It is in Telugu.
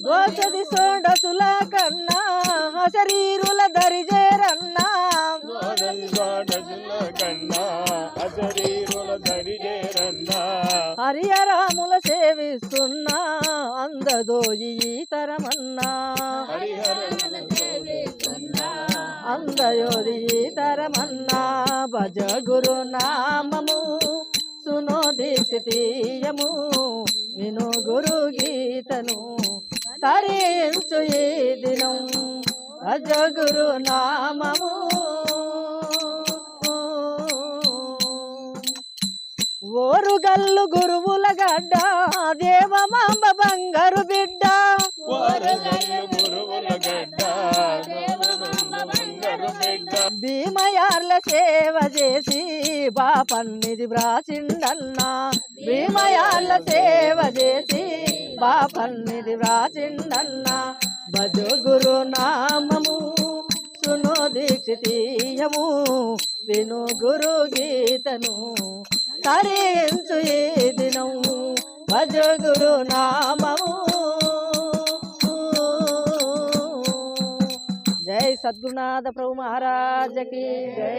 గోసది సోడసుల కన్నా శరీరుల దరిజేరన్నా హరియరాముల సేవిస్తున్నా అందదోయి తరమన్నా అందయోది తరమన్నా భజ గురు నామము సునో దీక్షితీయము విను గురు గీతను తరించు ఈ దినం భజ గురు నామము ఓరుగల్లు గురువుల గడ్డ దేవమాంబ బంగారు బిడ్డ భీమయార్ల సేవ చేసి బాపన్నిది వ్రాసిండన్నా భీమయార్ల సేవ చేసి బాపన్నిది వ్రాసిండన్నా భజ గురు నామము సునో దీక్షితీయము విను గురు గీతను తరించు ఈ దినం భజ గురు నామము జై సద్గురునాథ ప్రభు మహారాజకి జై।